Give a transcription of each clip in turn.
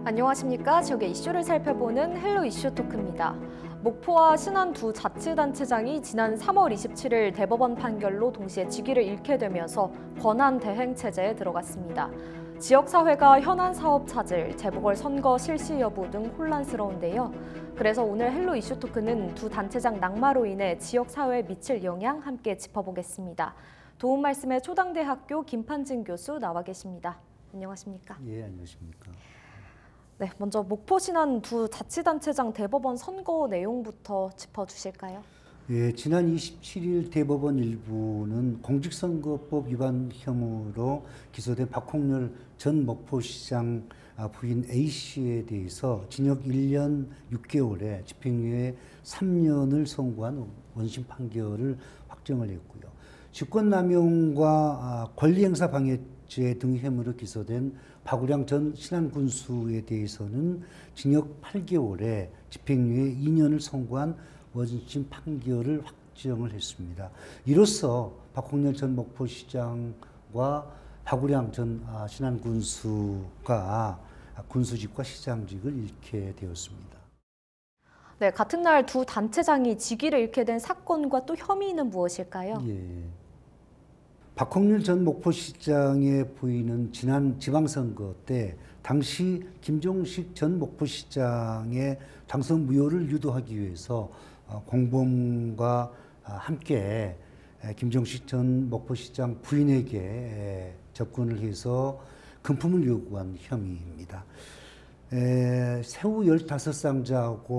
안녕하십니까. 지역의 이슈를 살펴보는 헬로 이슈 토크입니다. 목포와 신안 두 자치단체장이 지난 3월 27일 대법원 판결로 동시에 직위를 잃게 되면서 권한 대행 체제에 들어갔습니다. 지역사회가 현안 사업 차질, 재보궐선거 실시 여부 등 혼란스러운데요. 그래서 오늘 헬로 이슈 토크는 두 단체장 낙마로 인해 지역사회에 미칠 영향 함께 짚어보겠습니다. 도움 말씀에 초당대학교 김판진 교수 나와 계십니다. 안녕하십니까? 예, 안녕하십니까? 네, 먼저 목포 신안 두 자치단체장 대법원 선고 내용부터 짚어주실까요? 예, 지난 27일 대법원 일부는 공직선거법 위반 혐의로 기소된 박홍렬 전 목포시장 부인 A씨에 대해서 징역 1년 6개월에 집행유예 3년을 선고한 원심 판결을 확정을 했고요. 직권남용과 권리행사 방해죄 등 혐의로 기소된 박우량 전 신안군수에 대해서는 징역 8개월에 집행유예 2년을 선고한 원심 판결을 확정을 했습니다. 이로써 박홍렬 전 목포시장과 박우량 전 신안군수가 군수직과 시장직을 잃게 되었습니다. 네, 같은 날 두 단체장이 직위를 잃게 된 사건과 또 혐의는 무엇일까요? 예. 박홍렬 전 목포시장의 부인은 지난 지방선거 때 당시 김종식 전 목포시장의 당선 무효를 유도하기 위해서 공범과 함께 김종식 전 목포시장 부인에게 접근을 해서 금품을 요구한 혐의입니다. 새우 15상자하고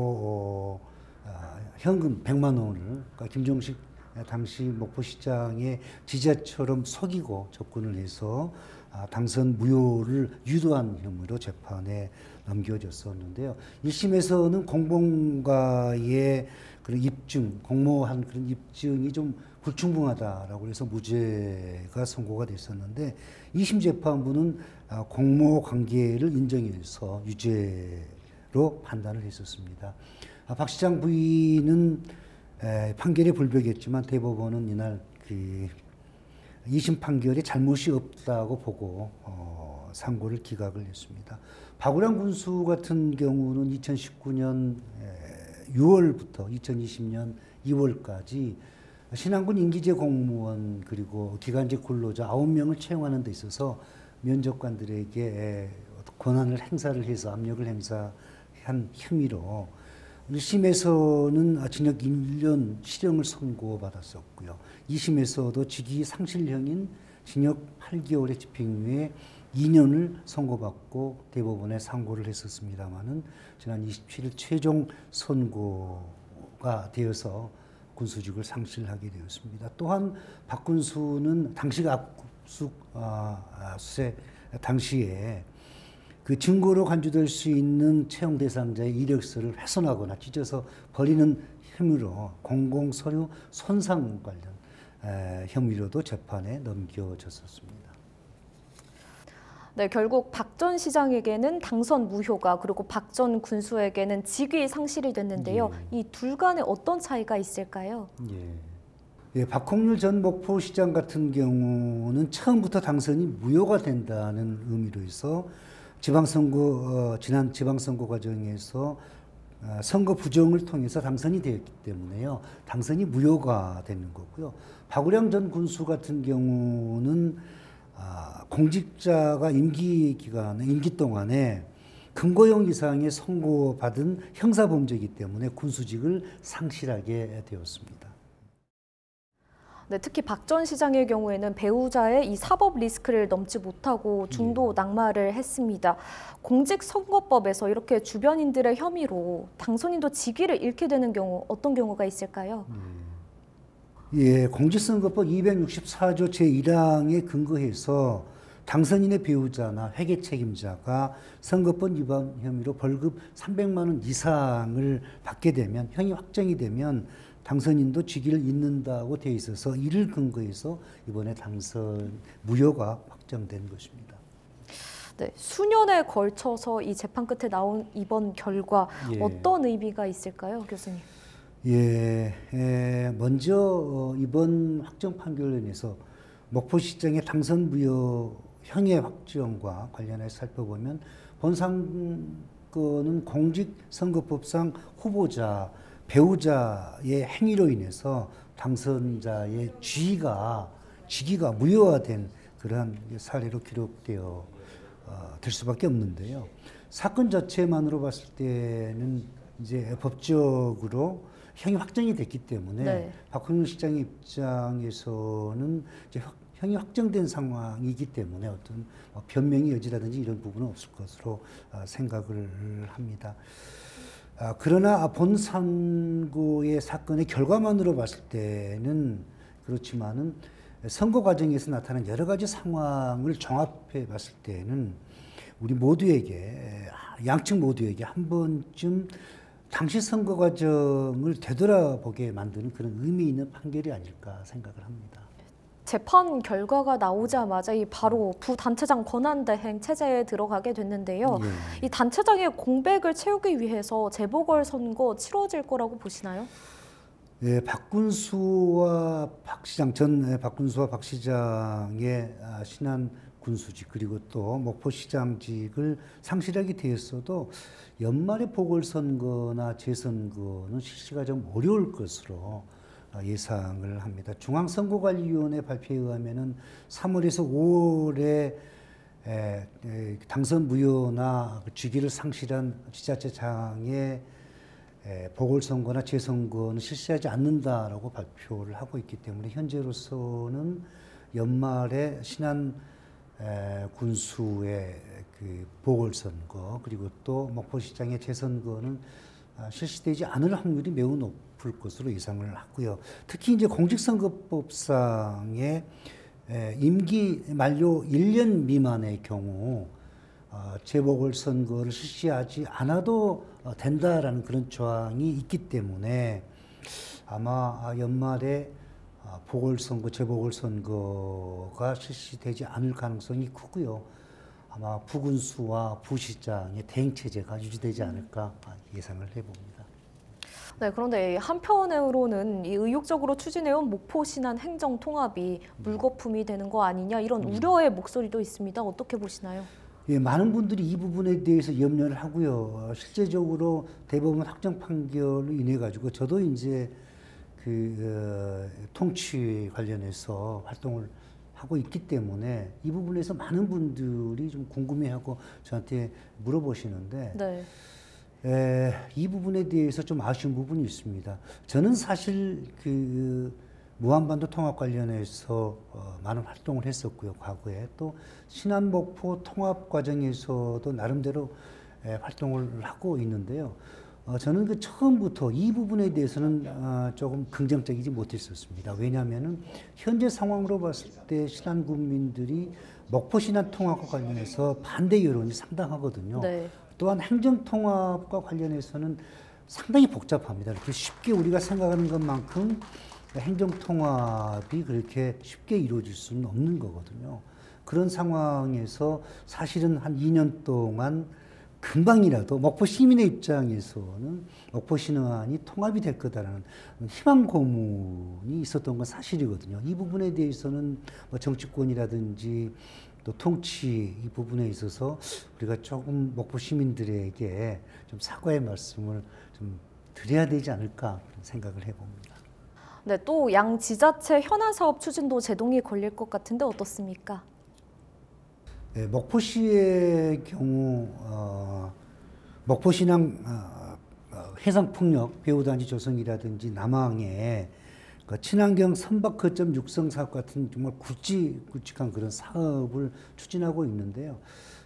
현금 100만 원을 그러니까 김종식 당시 목포시장의 지자처럼 속이고 접근을 해서 당선 무효를 유도한 혐의로 재판에 넘겨졌었는데요. 1심에서는 공범과의 그런 입증, 공모한 그런 입증이 좀 불충분하다라고 해서 무죄가 선고가 됐었는데 2심 재판부는 공모 관계를 인정해서 유죄로 판단을 했었습니다. 박 시장 부인은 판결에 불복했지만 대법원은 이날 그 2심 판결에 잘못이 없다고 보고 상고를 기각을 했습니다. 박우량 군수 같은 경우는 2019년 6월부터 2020년 2월까지 신안군 임기제 공무원 그리고 기간제 근로자 9명을 채용하는 데 있어서 면접관들에게 권한을 행사를 해서 압력을 행사한 혐의로 1심에서는 징역 1년 실형을 선고받았었고요. 2심에서도 직위 상실형인 징역 8개월의 집행유예 2년을 선고받고 대법원에 상고를 했었습니다마는 지난 27일 최종 선고가 되어서 군수직을 상실하게 되었습니다. 또한 박 군수는 당시 압수수색 당시에 그 증거로 간주될 수 있는 채용 대상자의 이력서를 훼손하거나 찢어서 버리는 혐의로 공공서류 손상 관련 혐의로도 재판에 넘겨졌었습니다. 네, 결국 박 전 시장에게는 당선 무효가 그리고 박 전 군수에게는 직위 상실이 됐는데요. 이 둘 간에 어떤 차이가 있을까요? 예, 박홍렬 전 목포시장 같은 경우는 처음부터 당선이 무효가 된다는 의미로 해서 지난 지방선거 과정에서 선거 부정을 통해서 당선이 되었기 때문에요. 당선이 무효가 되는 거고요. 박우량 전 군수 같은 경우는 공직자가 임기 동안에 금고형 이상의 선고받은 형사범죄이기 때문에 군수직을 상실하게 되었습니다. 네, 특히 박 전 시장의 경우에는 배우자의 이 사법 리스크를 넘지 못하고 중도 낙마를 했습니다. 공직선거법에서 이렇게 주변인들의 혐의로 당선인도 직위를 잃게 되는 경우 어떤 경우가 있을까요? 예, 공직선거법 264조 제1항에 근거해서 당선인의 배우자나 회계 책임자가 선거법 위반 혐의로 벌금 300만 원 이상을 받게 되면 형이 확정이 되면 당선인도 직위를 잃는다고 되어 있어서 이를 근거해서 이번에 당선 무효가 확정된 것입니다. 네, 수년에 걸쳐서 이 재판 끝에 나온 이번 결과 어떤 의미가 있을까요, 교수님? 먼저 이번 확정 판결로 인해서 목포시장의 당선 무효 형의 확정과 관련해서 살펴보면 본선거는 공직선거법상 후보자, 배우자의 행위로 인해서 당선자의 직위가 무효화된 그러한 사례로 기록되어 될 수밖에 없는데요. 사건 자체만으로 봤을 때는 이제 법적으로 형이 확정이 됐기 때문에 네. 박홍준 시장의 입장에서는 이제 형이 확정된 상황이기 때문에 어떤 변명의 여지라든지 이런 부분은 없을 것으로 생각을 합니다. 그러나 본선거의 사건의 결과만으로 봤을 때는 그렇지만은 선거 과정에서 나타난 여러 가지 상황을 종합해 봤을 때는 우리 모두에게, 양측 모두에게 한 번쯤 당시 선거 과정을 되돌아보게 만드는 그런 의미 있는 판결이 아닐까 생각을 합니다. 재판 결과가 나오자마자 바로 부단체장 권한대행 체제에 들어가게 됐는데요. 이 단체장의 공백을 채우기 위해서 재보궐선거 치러질 거라고 보시나요? 예, 박군수와 박 시장의 신안 군수직 그리고 또 목포시장직을 상실하게 되었어도 연말에 보궐선거나 재선거는 실시가 좀 어려울 것으로 예상을 합니다. 중앙선거관리위원회 발표에 의하면은 3월에서 5월에 당선 무효나 직위를 상실한 지자체장의 보궐선거나 재선거는 실시하지 않는다라고 발표를 하고 있기 때문에 현재로서는 연말에 신안 군수의 그 보궐선거 그리고 또 목포시장의 재선거는 실시되지 않을 확률이 매우 높을 것으로 예상을 하고요. 특히 이제 공직선거법상의 임기 만료 1년 미만의 경우 재보궐선거를 실시하지 않아도 된다라는 그런 조항이 있기 때문에 아마 연말에 보궐선거, 재보궐선거가 실시되지 않을 가능성이 크고요. 아마 부군수와 부시장의 대행체제가 유지되지 않을까 예상을 해봅니다. 네, 그런데 한편으로는 이 의욕적으로 추진해온 목포 신안 행정 통합이 물거품이 되는 거 아니냐 이런 우려의 목소리도 있습니다. 어떻게 보시나요? 예, 많은 분들이 이 부분에 대해서 염려를 하고요. 실제적으로 대법원 확정 판결로 인해 가지고 저도 이제 통치 관련해서 활동을 하고 있기 때문에 이 부분에서 많은 분들이 좀 궁금해하고 저한테 물어보시는데 네. 이 부분에 대해서 좀 아쉬운 부분이 있습니다. 저는 사실 무한반도 통합 관련해서 많은 활동을 했었고요. 과거에 또 신안목포 통합 과정에서도 나름대로 활동을 하고 있는데요. 저는 처음부터 이 부분에 대해서는 조금 긍정적이지 못했었습니다. 왜냐하면은 현재 상황으로 봤을 때 신안 국민들이 목포 신안 통합과 관련해서 반대 여론이 상당하거든요. 네. 또한 행정 통합과 관련해서는 상당히 복잡합니다. 쉽게 우리가 생각하는 것만큼 행정 통합이 그렇게 쉽게 이루어질 수는 없는 거거든요. 그런 상황에서 사실은 한 2년 동안 금방이라도 목포 시민의 입장에서는 목포 신안이 통합이 될 거다라는 희망 고문이 있었던 건 사실이거든요. 이 부분에 대해서는 정치권이라든지 또 통치 이 부분에 있어서 우리가 조금 목포 시민들에게 좀 사과의 말씀을 좀 드려야 되지 않을까 생각을 해봅니다. 네, 또 양 지자체 현안 사업 추진도 제동이 걸릴 것 같은데 어떻습니까? 네, 목포시의 경우 목포신항 해상풍력 배후단지 조성이라든지 남항의 친환경 선박 거점 육성 사업 같은 정말 굵직굵직한 그런 사업을 추진하고 있는데요.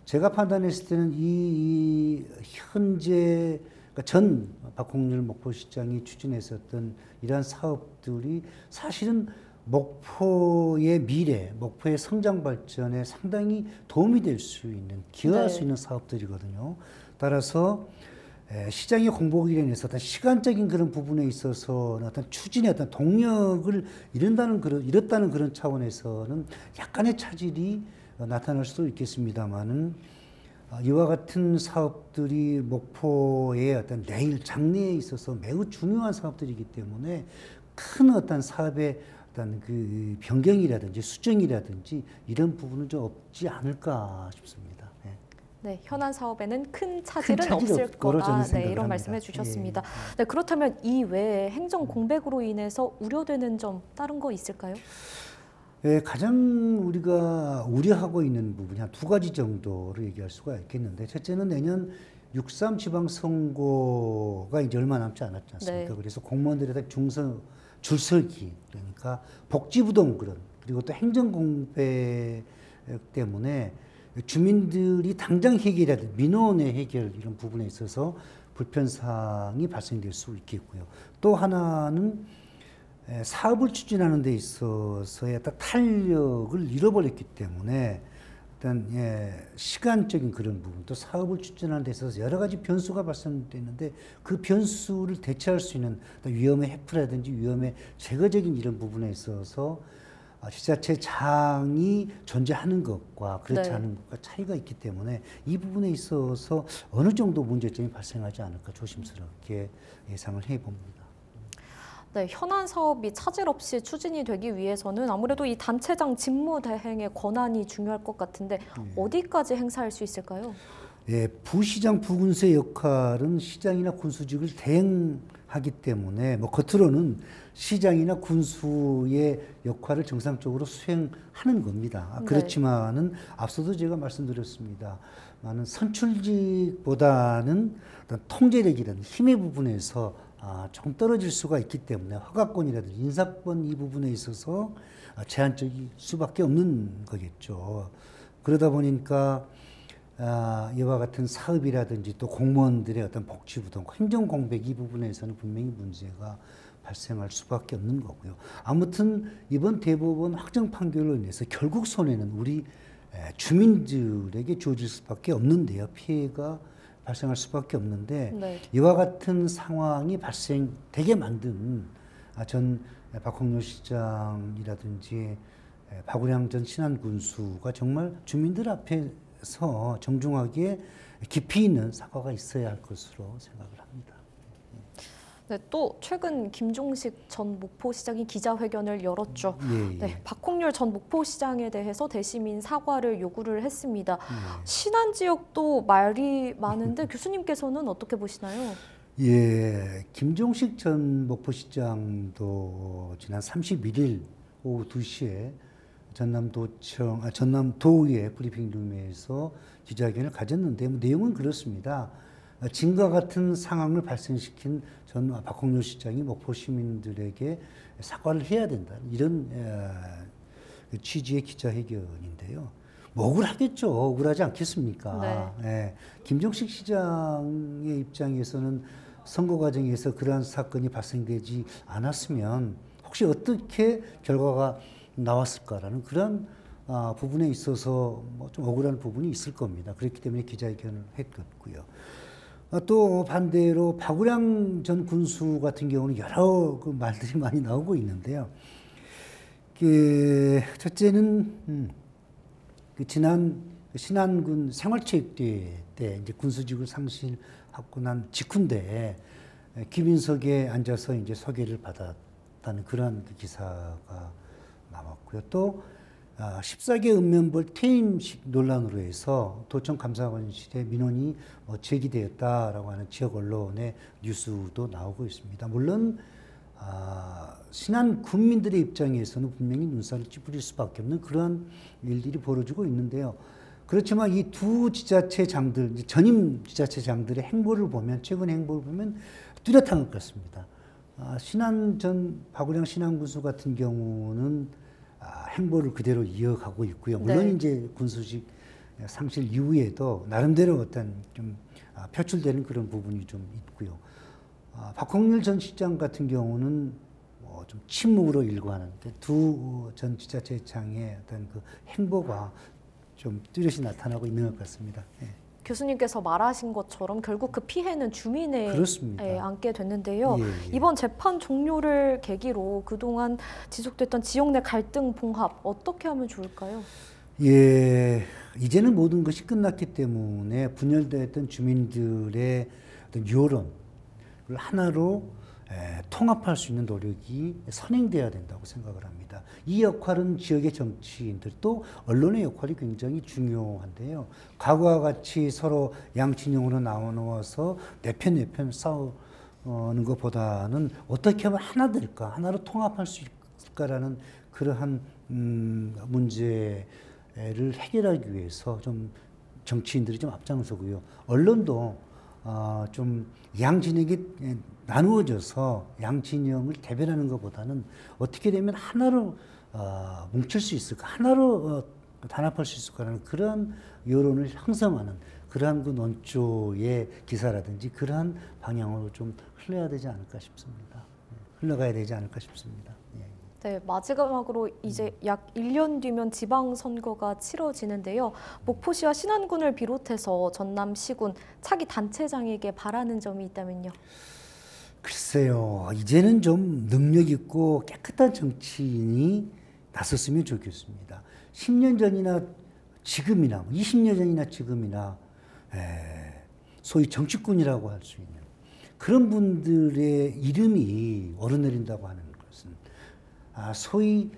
제가 판단했을 때는 이 현재 전 박홍렬 목포시장이 추진했었던 이러한 사업들이 사실은 목포의 미래, 목포의 성장 발전에 상당히 도움이 될 수 있는, 기여할 수 있는 사업들이거든요. 따라서 시장의 공복에 인해서 어떤 시간적인 그런 부분에 있어서 어떤 추진의 어떤 동력을 잃었다는 그런 차원에서는 약간의 차질이 나타날 수도 있겠습니다만은 이와 같은 사업들이 목포의 어떤 내일 장래에 있어서 매우 중요한 사업들이기 때문에 큰 어떤 사업의 어떤 변경이라든지 수정이라든지 이런 부분은 좀 없지 않을까 싶습니다. 네. 네, 현안 사업에는 큰 차질은 차질이 없을 없을 거로 거다. 저는 네, 생각을 이런 합니다. 말씀해 주셨습니다. 예. 네, 그렇다면 이 외에 행정 공백으로 인해서 우려되는 점 다른 거 있을까요? 예, 가장 우리가 우려하고 있는 부분이 한 두 가지 정도로 얘기할 수가 있겠는데, 첫째는 내년 6.3 지방선거가 이제 얼마 남지 않았지 않습니까? 네. 그래서 공무원들에 대한 줄서기, 그러니까 복지부동 그런, 그리고 또 행정공백 때문에 주민들이 당장 해결해야 될 민원의 해결 이런 부분에 있어서 불편사항이 발생될 수 있겠고요. 또 하나는 사업을 추진하는 데 있어서의 딱 탄력을 잃어버렸기 때문에 일단 시간적인 그런 부분, 또 사업을 추진하는 데 있어서 여러 가지 변수가 발생되는데 그 변수를 대처할 수 있는 위험의 회피라든지 위험의 제거적인 이런 부분에 있어서 지자체장이 존재하는 것과 그렇지 네. 않은 것과 차이가 있기 때문에 이 부분에 있어서 어느 정도 문제점이 발생하지 않을까 조심스럽게 예상을 해봅니다. 네, 현안 사업이 차질 없이 추진이 되기 위해서는 아무래도 이 단체장 직무 대행의 권한이 중요할 것 같은데 어디까지 행사할 수 있을까요? 예, 부시장, 부군수의 역할은 시장이나 군수직을 대행하기 때문에 뭐 겉으로는 시장이나 군수의 역할을 정상적으로 수행하는 겁니다. 네. 그렇지만은 앞서도 제가 말씀드렸습니다. 많은 선출직보다는 어떤 통제력이라는 힘의 부분에서 조금 떨어질 수가 있기 때문에 허가권이라든지 인사권 이 부분에 있어서 제한적일 수밖에 없는 거겠죠. 그러다 보니까 이와 같은 사업이라든지 또 공무원들의 어떤 복지부동, 행정공백 이 부분에서는 분명히 문제가 발생할 수밖에 없는 거고요. 아무튼 이번 대법원 확정 판결로 인해서 결국 손해는 우리 주민들에게 주어질 수밖에 없는데요. 피해가 발생할 수밖에 없는데 네. 이와 같은 상황이 발생되게 만든 전 박홍렬 시장이라든지 박우량 전 신안군수가 정말 주민들 앞에서 정중하게 깊이 있는 사과가 있어야 할 것으로 생각을 합니다. 네, 또 최근 김종식 전 목포시장이 기자회견을 열었죠. 예, 예. 네, 박홍렬 전 목포시장에 대해서 대시민 사과를 요구를 했습니다. 신안 지역도 말이 많은데 교수님께서는 어떻게 보시나요? 예, 김종식 전 목포시장도 지난 31일 오후 2시에 전남도의회 브리핑룸에서 기자회견을 가졌는데 내용은 그렇습니다. 진과 같은 상황을 발생시킨 전 박홍렬 시장이 목포 시민들에게 사과를 해야 된다. 이런 취지의 기자회견인데요. 뭐 억울하겠죠. 억울하지 않겠습니까? 네. 예, 김종식 시장의 입장에서는 선거 과정에서 그러한 사건이 발생되지 않았으면 혹시 어떻게 결과가 나왔을까라는 그런 부분에 있어서 뭐 좀 억울한 부분이 있을 겁니다. 그렇기 때문에 기자회견을 했겠고요. 또 반대로 박우량 전 군수 같은 경우는 여러 그 말들이 많이 나오고 있는데요. 첫째는 그 지난 신안군 생활체육대회 때 이제 군수직을 상실하고 난 직후인데 김인석에 앉아서 이제 소개를 받았다는 그런 그 기사가 나왔고요. 또 14개 읍면벌 퇴임식 논란으로 해서 도청 감사원실에 민원이 제기되었다라고 하는 지역 언론의 뉴스도 나오고 있습니다. 물론 신안 군민들의 입장에서는 분명히 눈살을 찌푸릴 수밖에 없는 그러한 일들이 벌어지고 있는데요. 그렇지만 이 두 지자체장들, 전임 지자체장들의 행보를 보면 최근 행보를 보면 뚜렷한 것 같습니다. 신안 전 박우량 신안군수 같은 경우는 행보를 그대로 이어가고 있고요. 물론 네. 이제 군수직 상실 이후에도 나름대로 어떤 좀 표출되는 그런 부분이 좀 있고요. 박홍렬 전 시장 같은 경우는 좀 침묵으로 일관한 두 전 지자체장의 어떤 그 행보가 좀 뚜렷이 나타나고 있는 것 같습니다. 예. 교수님께서 말하신 것처럼 결국 그 피해는 주민에 그렇습니다. 안게 됐는데요. 예, 예. 이번 재판 종료를 계기로 그동안 지속됐던 지역 내 갈등 봉합 어떻게 하면 좋을까요? 예, 이제는 모든 것이 끝났기 때문에 분열됐던 주민들의 어떤 여론을 하나로 통합할 수 있는 노력이 선행돼야 된다고 생각을 합니다. 이 역할은 지역의 정치인들 또 언론의 역할이 굉장히 중요한데요. 과거와 같이 서로 양진영으로 나눠서 내 편 싸우는 것보다는 어떻게 하면 하나 될까, 하나로 통합할 수 있을까라는 그러한 문제를 해결하기 위해서 좀 정치인들이 좀 앞장서고요. 언론도 좀 양진영이 나누어져서 양진영을 대변하는 것보다는 어떻게 되면 하나로 뭉칠 수 있을까, 하나로 단합할 수 있을까라는 그러한 여론을 형성하는 그러한 그 논조의 기사라든지 그러한 방향으로 좀 흘러야 되지 않을까 싶습니다. 흘러가야 되지 않을까 싶습니다. 예. 네, 마지막으로 이제 약 1년 뒤면 지방선거가 치러지는데요. 목포시와 신안군을 비롯해서 전남 시군 차기 단체장에게 바라는 점이 있다면요. 글쎄요, 이제는 좀 능력 있고 깨끗한 정치인이 나섰으면 좋겠습니다. 10년 전이나 지금이나 20년 전이나 지금이나 소위 정치꾼이라고 할 수 있는 그런 분들의 이름이 오르내린다고 하는 것은 소위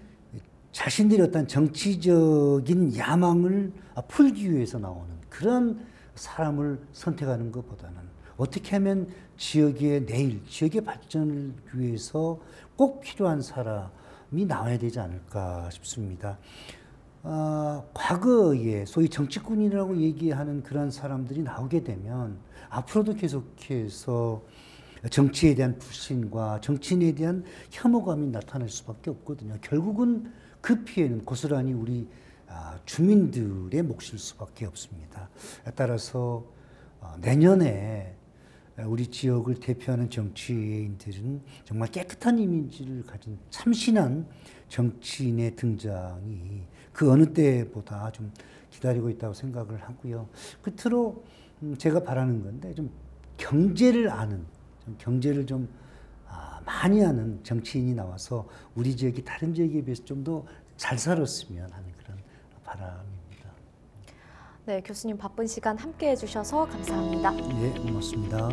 자신들의 어떤 정치적인 야망을 풀기 위해서 나오는 그런 사람을 선택하는 것보다는 어떻게 하면 지역의 내일, 지역의 발전을 위해서 꼭 필요한 사람이 나와야 되지 않을까 싶습니다. 과거에 소위 정치꾼이라고 얘기하는 그런 사람들이 나오게 되면 앞으로도 계속해서 정치에 대한 불신과 정치인에 대한 혐오감이 나타날 수밖에 없거든요. 결국은 그 피해는 고스란히 우리 주민들의 몫일 수밖에 없습니다. 따라서 내년에 우리 지역을 대표하는 정치인들은 정말 깨끗한 이미지를 가진 참신한 정치인의 등장이 그 어느 때보다 좀 기다리고 있다고 생각을 하고요. 끝으로 제가 바라는 건데 좀 경제를 아는, 경제를 좀 많이 아는 정치인이 나와서 우리 지역이 다른 지역에 비해서 좀 더 잘 살았으면 하는 그런 바람입니다. 네, 교수님 바쁜 시간 함께 해주셔서 감사합니다. 네, 고맙습니다.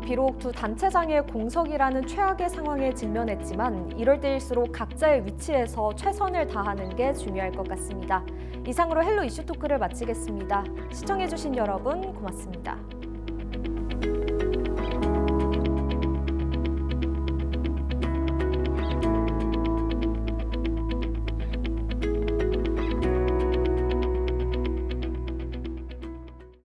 비록 두 단체장의 공석이라는 최악의 상황에 직면했지만 이럴 때일수록 각자의 위치에서 최선을 다하는 게 중요할 것 같습니다. 이상으로 헬로 이슈 토크를 마치겠습니다. 시청해주신 여러분 고맙습니다.